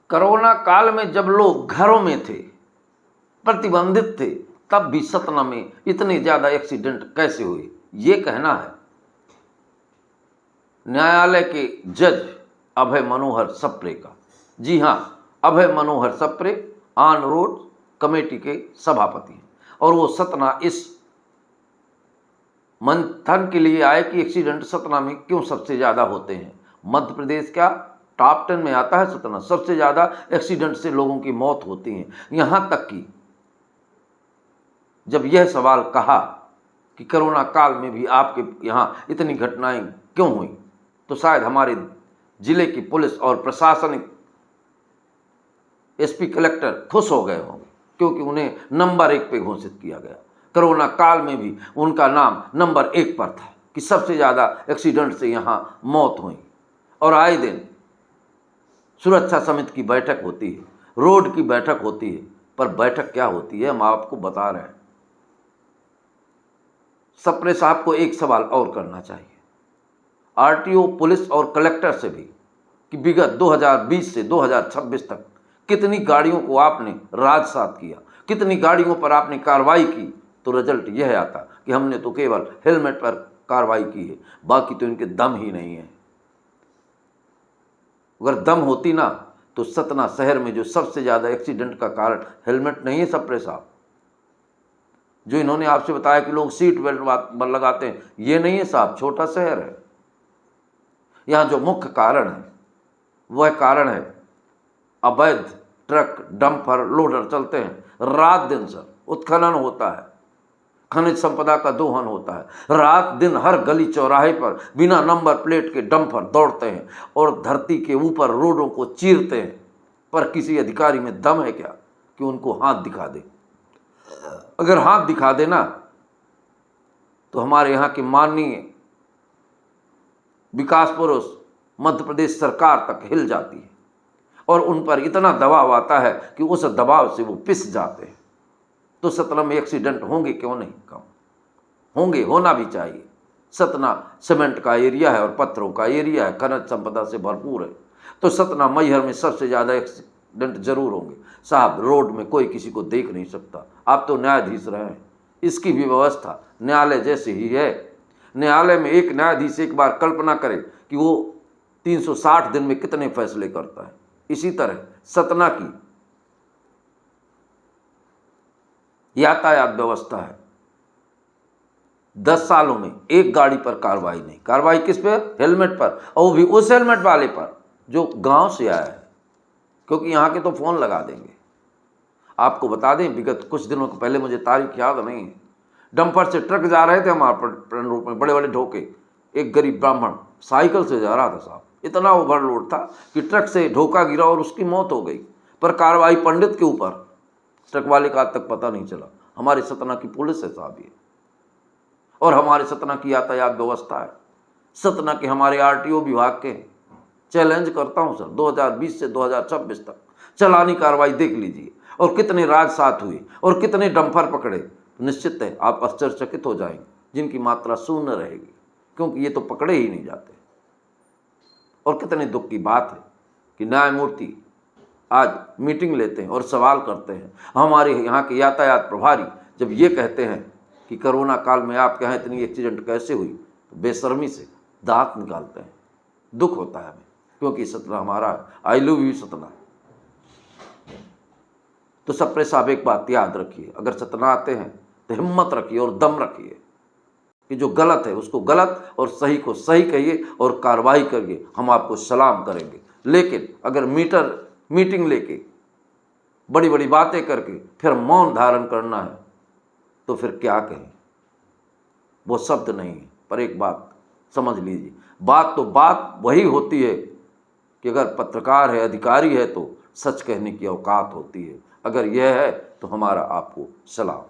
Corona काल में जब लोग घरों में थे, प्रतिबंधित थे, तब भी सतना में इतने ज़्यादा एक्सीडेंट कैसे हुए, ये कहना है न्यायालय के जज अभय मनोहर सप्रे का। जी हाँ, अभय मनोहर सप्रे ऑन रोड कमेटी के सभापति हैं और वो सतना इस मंथन के लिए आए कि एक्सीडेंट सतना में क्यों सबसे ज़्यादा होते हैं। मध्य प्रदेश का टॉप 10 में आता है सतना, सबसे ज़्यादा एक्सीडेंट से लोगों की मौत होती है। यहाँ तक कि जब यह सवाल कहा कि कोरोना काल में भी आपके यहाँ इतनी घटनाएं क्यों हुई, तो शायद हमारे जिले की पुलिस और प्रशासनिक एसपी कलेक्टर खुश हो गए होंगे, क्योंकि उन्हें नंबर 1 पे घोषित किया गया। कोरोना काल में भी उनका नाम नंबर 1 पर था कि सबसे ज़्यादा एक्सीडेंट से यहाँ मौत हुई। और आए दिन सुरक्षा समिति की बैठक होती है, रोड की बैठक होती है, पर बैठक क्या होती है हम आपको बता रहे हैं। सप्रे साहब को एक सवाल और करना चाहिए आरटीओ, पुलिस और कलेक्टर से भी कि विगत 2020 से 2026 तक कितनी गाड़ियों को आपने राजसात किया, कितनी गाड़ियों पर आपने कार्रवाई की। तो रिजल्ट यह आता कि हमने तो केवल हेलमेट पर कार्रवाई की है, बाकी तो इनके दम ही नहीं है। अगर दम होती ना तो सतना शहर में जो सबसे ज़्यादा एक्सीडेंट का कारण हेलमेट नहीं है सप्रे साहब, जो इन्होंने आपसे बताया कि लोग सीट बेल्ट लगाते हैं, ये नहीं है साहब। छोटा शहर है, यहाँ जो मुख्य कारण है वह कारण है अवैध ट्रक, डंपर, लोडर चलते हैं रात दिन। सर, उत्खनन होता है, खनिज संपदा का दोहन होता है, रात दिन हर गली चौराहे पर बिना नंबर प्लेट के डंपर दौड़ते हैं और धरती के ऊपर रोडों को चीरते हैं। पर किसी अधिकारी में दम है क्या कि उनको हाथ दिखा दे? अगर हाथ दिखा देना तो हमारे यहाँ की माननीय विकास पुरुष मध्य प्रदेश सरकार तक हिल जाती है और उन पर इतना दबाव आता है कि उस दबाव से वो पिस जाते हैं। तो सतना में एक्सीडेंट होंगे क्यों नहीं, कम होंगे, होना भी चाहिए। सतना सीमेंट का एरिया है और पत्थरों का एरिया है, खनिज संपदा से भरपूर है। तो सतना मैहर में सबसे ज़्यादा एक्सीडेंट जरूर होंगे। साहब, रोड में कोई किसी को देख नहीं सकता। आप तो न्यायाधीश रहे हैं, इसकी भी व्यवस्था न्यायालय जैसे ही है। न्यायालय में एक न्यायाधीश एक बार कल्पना करे कि वो 360 दिन में कितने फैसले करता है। इसी तरह सतना की यातायात व्यवस्था है, 10 सालों में एक गाड़ी पर कार्रवाई नहीं। कार्रवाई किस पे? हेलमेट पर, और वो भी उस हेलमेट वाले पर जो गांव से आया है, क्योंकि यहाँ के तो फ़ोन लगा देंगे। आपको बता दें, विगत कुछ दिनों के पहले, मुझे तारीख याद नहीं है, डंपर से ट्रक जा रहे थे हमारे रूप में, बड़े बड़े ढोके। एक गरीब ब्राह्मण साइकिल से जा रहा था साहब, इतना ओवरलोड था कि ट्रक से ढोका गिरा और उसकी मौत हो गई। पर कार्रवाई पंडित के ऊपर, ट्रक वाले का आज तक पता नहीं चला। हमारे सतना की पुलिस है साहब ये, और हमारे सतना की यातायात व्यवस्था है, सतना के हमारे आरटीओ विभाग के। चैलेंज करता हूं सर, 2020 से 2026 तक चालानी कार्रवाई देख लीजिए और कितने राजसात हुए और कितने डंपर पकड़े। निश्चित है आप आश्चर्यचकित हो जाएंगे, जिनकी मात्रा शून्य रहेगी, क्योंकि ये तो पकड़े ही नहीं जाते। और कितने दुख की बात है कि न्यायमूर्ति आज मीटिंग लेते हैं और सवाल करते हैं। हमारे यहाँ के यातायात प्रभारी जब ये कहते हैं कि कोरोना काल में आपके यहाँ इतनी एक्सीडेंट कैसे हुई, तो बेशर्मी से दांत निकालते हैं। दुख होता है हमें, क्योंकि सतना हमारा है। I love you Satna. तो सप्रे साहब, एक बात याद रखिए, अगर सतना आते हैं तो हिम्मत रखिए और दम रखिए कि जो गलत है उसको गलत और सही को सही कहिए और कार्रवाई करिए, हम आपको सलाम करेंगे। लेकिन अगर मीटिंग लेके बड़ी बड़ी बातें करके फिर मौन धारण करना है तो फिर क्या कहें, वो शब्द नहीं है। पर एक बात समझ लीजिए, बात तो बात वही होती है कि अगर पत्रकार है, अधिकारी है, तो सच कहने की औकात होती है। अगर यह है तो हमारा आपको सलाम।